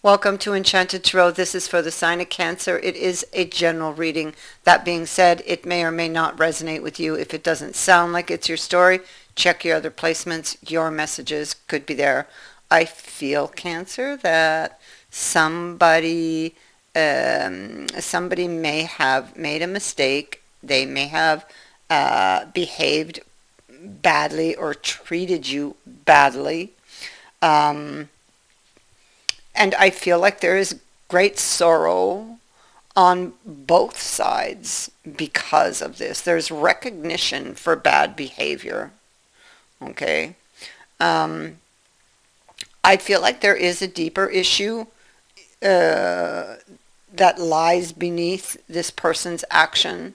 Welcome to Enchanted Tarot. This is for the sign of Cancer. It is a general reading. That being said, it may or may not resonate with you. If it doesn't sound like it's your story, check your other placements. Your messages could be there. I feel, Cancer, that somebody may have made a mistake. They may have behaved badly or treated you badly. Um, and I feel like there is great sorrow on both sides because of this. There's recognition for bad behavior. Okay. Um, I feel like there is a deeper issue uh, that lies beneath this person's action,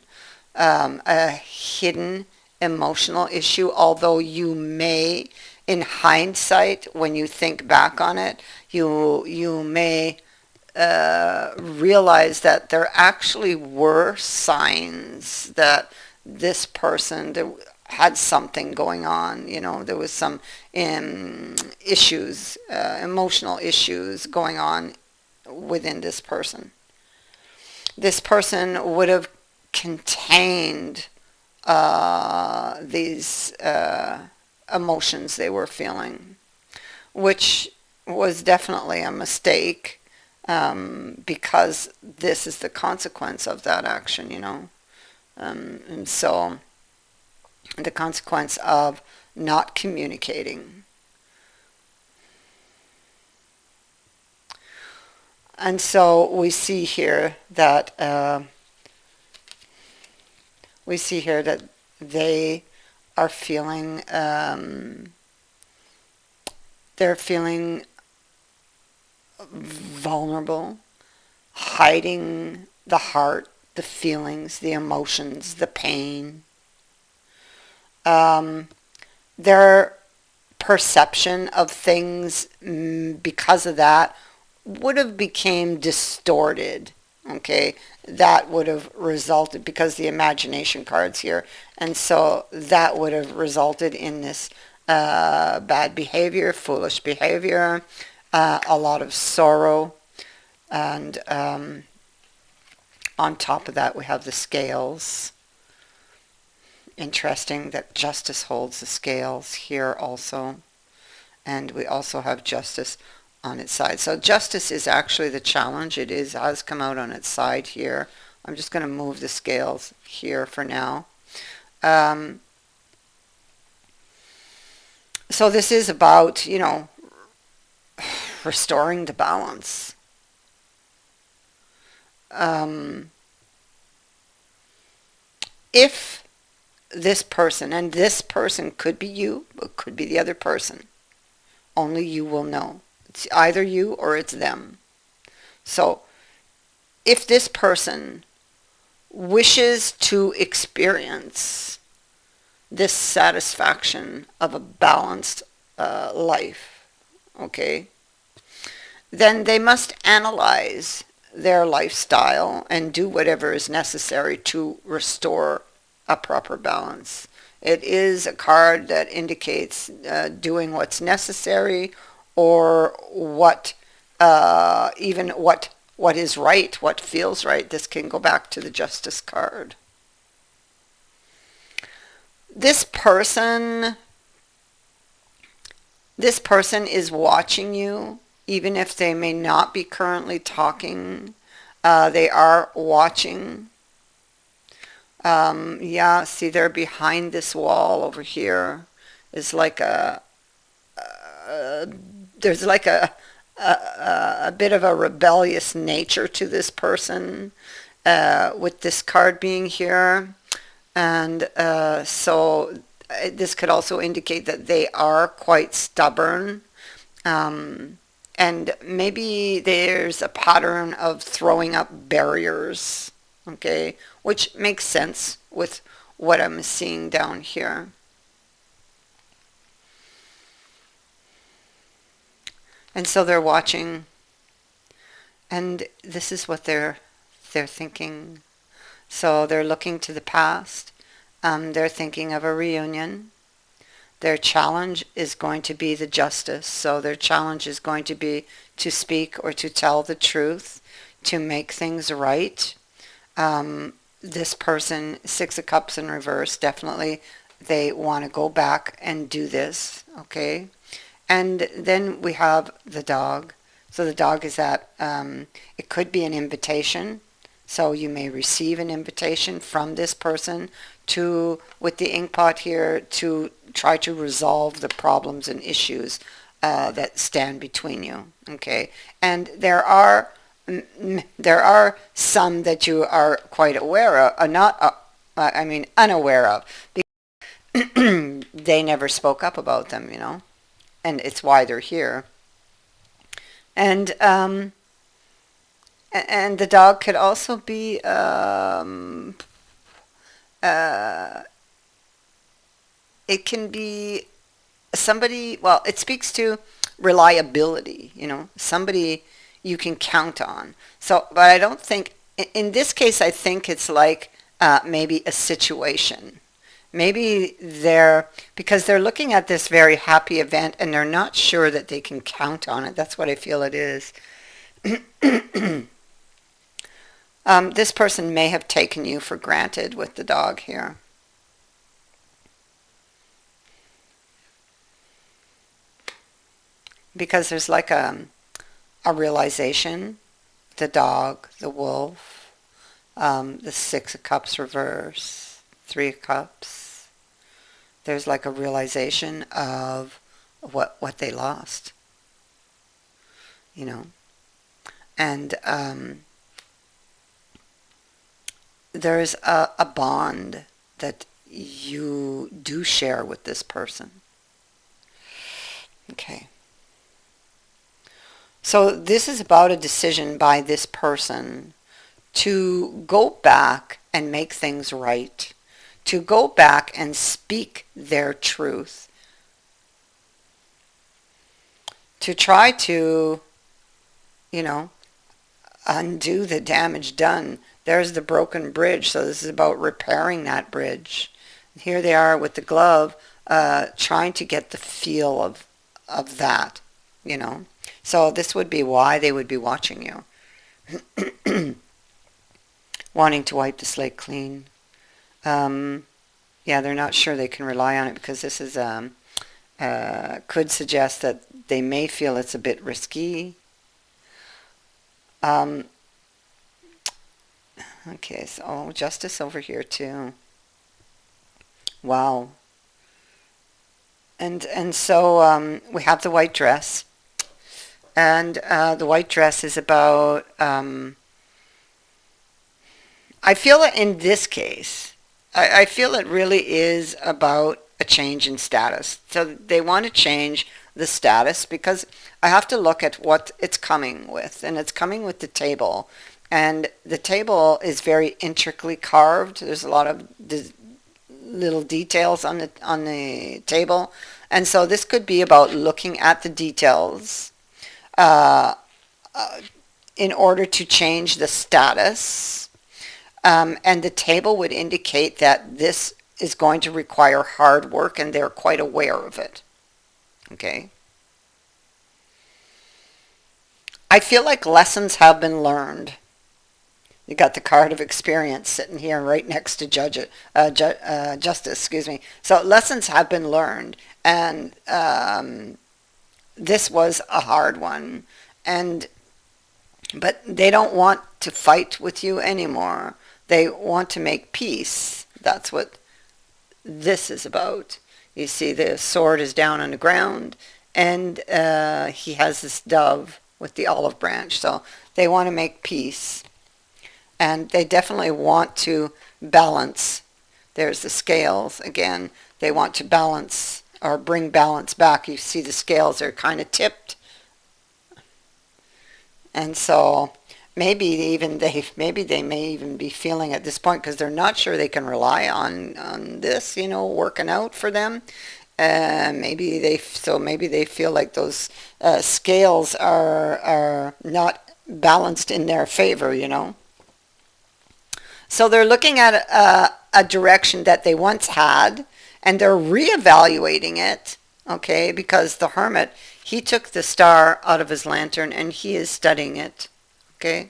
a hidden emotional issue, although you may, in hindsight, when you think back on it, you may realize that there actually were signs that this person had something going on. There was some issues, emotional issues going on within this person. This person would have contained these emotions they were feeling, which was definitely a mistake, because this is the consequence of that action. And so the consequence of not communicating. And so we see here that they are feeling they're feeling vulnerable, hiding the heart, the feelings, the emotions, the pain. Um, their perception of things, because of that, would have became distorted. Okay, that would have resulted, because the imagination cards here, and so that would have resulted in this bad behavior, foolish behavior, a lot of sorrow, and on top of that we have the scales. Interesting that justice holds the scales here also, and we also have justice on its side. So justice is actually the challenge. It has come out on its side here. I'm just going to move the scales here for now. Um, so this is about, restoring the balance. Um, if this person, and this person could be you, it could be the other person, only you will know. It's either you or it's them. So if this person wishes to experience this satisfaction of a balanced life, okay, then they must analyze their lifestyle and do whatever is necessary to restore a proper balance. It is a card that indicates doing what's necessary, or even what is right, what feels right. This can go back to the Justice card. This person is watching you, even if they may not be currently talking. They are watching. Yeah, see, they're behind this wall over here. Is like there's like a bit of a rebellious nature to this person, with this card being here. And so this could also indicate that they are quite stubborn. And maybe there's a pattern of throwing up barriers, okay, which makes sense with what I'm seeing down here. And so they're watching, and this is what they're thinking. So they're looking to the past. They're thinking of a reunion. Their challenge is going to be the justice. So their challenge is going to be to speak or to tell the truth, to make things right. This person, Six of Cups in reverse, definitely they want to go back and do this, okay? And then we have the dog. So the dog is that it could be an invitation. So you may receive an invitation from this person to, with the ink pot here, to try to resolve the problems and issues that stand between you. Okay, and there are some that you are quite aware of, not I mean unaware of, because they never spoke up about them, and it's why they're here. And and the dog could also be uh, it can be somebody, well, it speaks to reliability, somebody you can count on. So, but I don't think, in this case, I think it's like maybe a situation. Maybe because they're looking at this very happy event and they're not sure that they can count on it. That's what I feel it is. This person may have taken you for granted with the dog here. Because there's like a realization, the dog, the wolf, the Six of Cups reverse, Three of Cups. There's like a realization of what they lost, you know. And there's a bond that you do share with this person. Okay. So this is about a decision by this person to go back and make things right, to go back and speak their truth, to try to, undo the damage done. There's the broken bridge, so this is about repairing that bridge. Here they are with the glove, trying to get the feel of that, So this would be why they would be watching you. Wanting to wipe the slate clean. Yeah, they're not sure they can rely on it because this is could suggest that they may feel it's a bit risky. Okay, so justice over here too. Wow. And so we have the white dress. And the white dress is about, I feel that in this case, I feel it really is about a change in status. So they want to change the status because I have to look at what it's coming with. And it's coming with the table. And the table is very intricately carved. There's a lot of little details on the table. And so this could be about looking at the details uh, in order to change the status. And the table would indicate that this is going to require hard work and they're quite aware of it. Okay. I feel like lessons have been learned. You got the card of experience sitting here right next to justice, excuse me. So lessons have been learned, and this was a hard one, but they don't want to fight with you anymore. They want to make peace. That's what this is about. You see, the sword is down on the ground, and he has this dove with the olive branch. So they want to make peace. And they definitely want to balance. There's the scales again. They want to balance or bring balance back. You see the scales are kind of tipped. And so maybe they may even be feeling at this point because they're not sure they can rely on this, working out for them. Maybe they feel like those scales are not balanced in their favor. So they're looking at a direction that they once had, and they're reevaluating it, okay, because the hermit, he took the star out of his lantern and he is studying it, okay.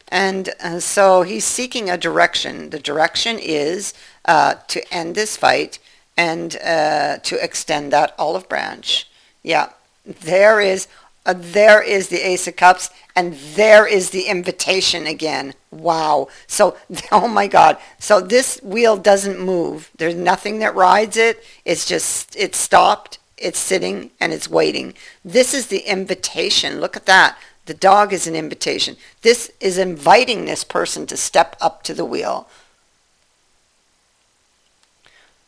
And so he's seeking a direction. The direction is to end this fight and to extend that olive branch. Yeah, there is there is the Ace of Cups, and there is the invitation again. Wow. So, oh my God. So this wheel doesn't move. There's nothing that rides it. It's just, it's stopped. It's sitting and it's waiting. This is the invitation. Look at that. The dog is an invitation. This is inviting this person to step up to the wheel.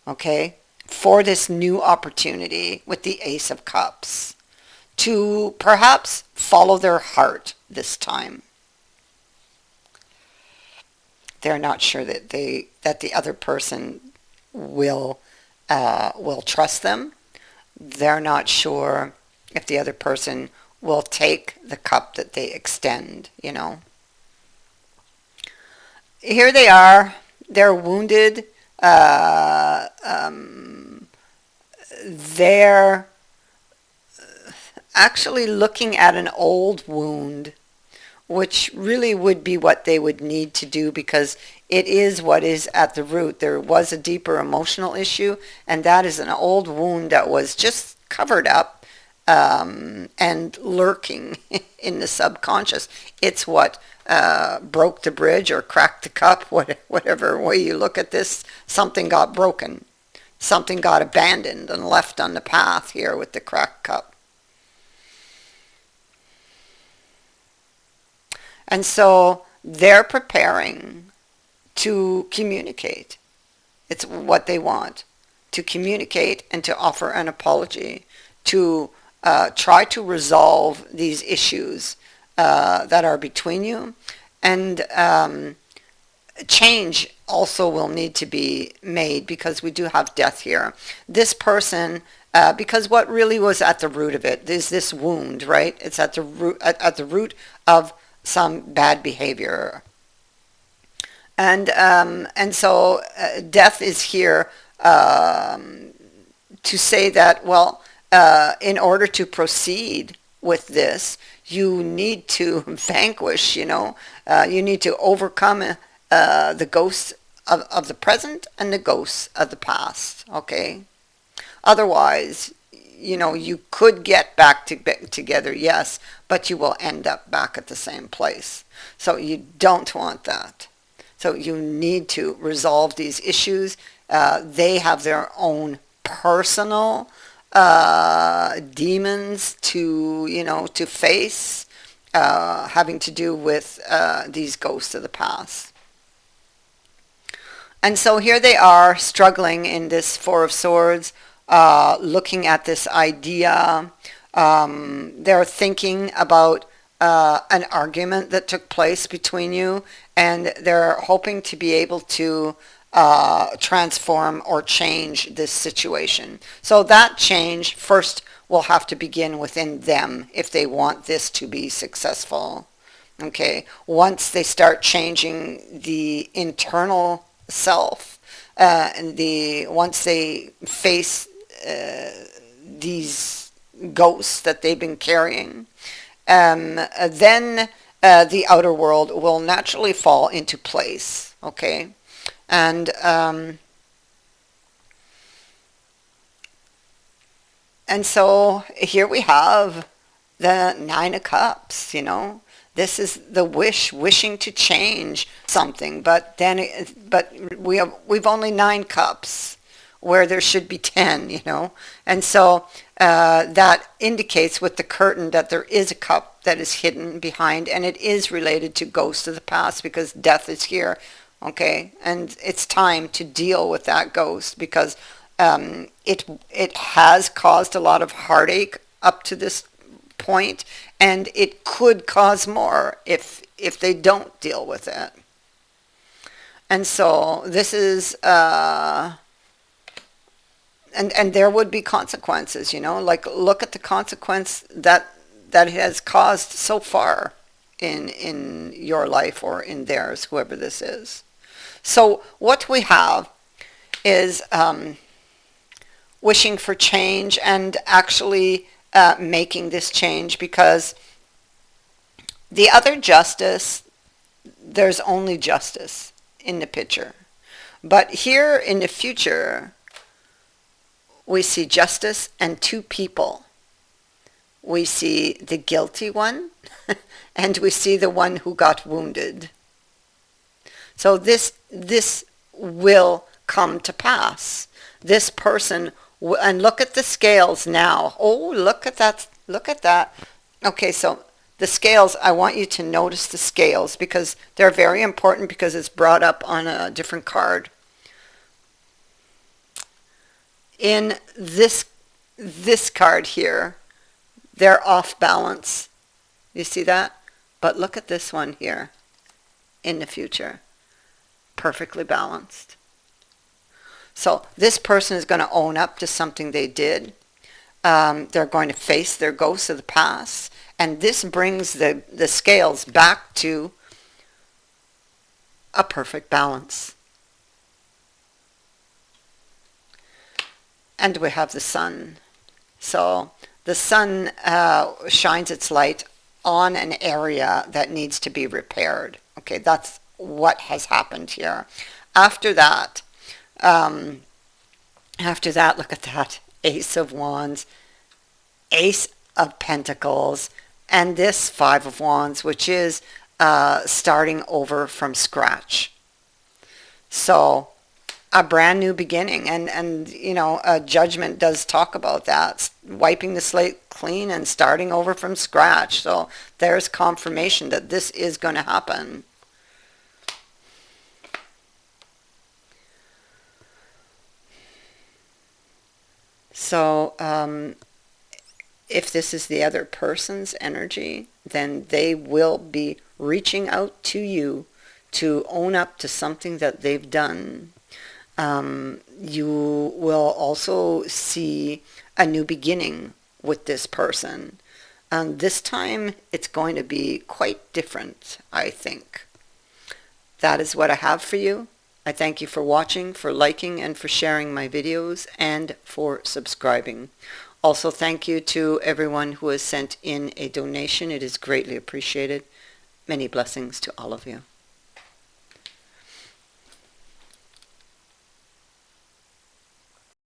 Okay? For this new opportunity with the Ace of Cups. To perhaps follow their heart this time. They're not sure that the other person will trust them. They're not sure if the other person will take the cup that they extend, you know. Here they are. They're wounded. They're actually looking at an old wound, which really would be what they would need to do, because it is what is at the root. There was a deeper emotional issue, and that is an old wound that was just covered up and lurking in the subconscious. It's what broke the bridge or cracked the cup, whatever way you look at this. Something got broken. Something got abandoned and left on the path here with the cracked cup. And so they're preparing to communicate. It's what they want, to communicate and to offer an apology, to try to resolve these issues that are between you. And change also will need to be made, because we do have death here. This person, because what really was at the root of it is this wound, right? It's at the root of some bad behavior. And so death is here to say that, well, in order to proceed with this, you need to vanquish, you know, you need to overcome the ghosts of the present and the ghosts of the past, okay? Otherwise, you know, you could get back together, yes, but you will end up back at the same place. So you don't want that. So you need to resolve these issues. They have their own personal demons to, you know, to face, having to do with these ghosts of the past. And so here they are struggling in this Four of Swords, looking at this idea. They're thinking about an argument that took place between you, and they're hoping to be able to transform or change this situation. So that change first will have to begin within them if they want this to be successful. Okay, once they start changing the internal self, and once they face these ghosts that they've been carrying, then the outer world will naturally fall into place. Okay, and so here we have the Nine of Cups. You know, this is the wishing to change something, but we've only 9 cups where there should be 10, you know. And so that indicates with the curtain that there is a cup that is hidden behind, and it is related to ghosts of the past, because death is here, okay? And it's time to deal with that ghost, because it has caused a lot of heartache up to this point, and it could cause more if they don't deal with it. And so this is and there would be consequences, you know, like look at the consequence that it has caused so far in your life or in theirs, whoever this is. So what we have is wishing for change and actually making this change, because the other justice, there's only justice in the picture. But here in the future, we see justice and two people. We see the guilty one and we see the one who got wounded. So this will come to pass. This person, and look at the scales now. Oh, look at that. Look at that. Okay, so the scales, I want you to notice the scales because they're very important, because it's brought up on a different card. In this card here, they're off balance. You see that? But look at this one here in the future. Perfectly balanced. So this person is going to own up to something they did. They're going to face their ghosts of the past. And this brings the scales back to a perfect balance. And we have the sun. So the sun shines its light on an area that needs to be repaired. Okay, that's what has happened here. After that, look at that. Ace of Wands, Ace of Pentacles, and this Five of Wands, which is starting over from scratch. So a brand new beginning, and you know, Judgment does talk about that, wiping the slate clean and starting over from scratch. So there's confirmation that this is going to happen. So if this is the other person's energy, then they will be reaching out to you to own up to something that they've done. You will also see a new beginning with this person. This time it's going to be quite different, I think. That is what I have for you. I thank you for watching, for liking, and for sharing my videos, and for subscribing. Also, thank you to everyone who has sent in a donation. It is greatly appreciated. Many blessings to all of you.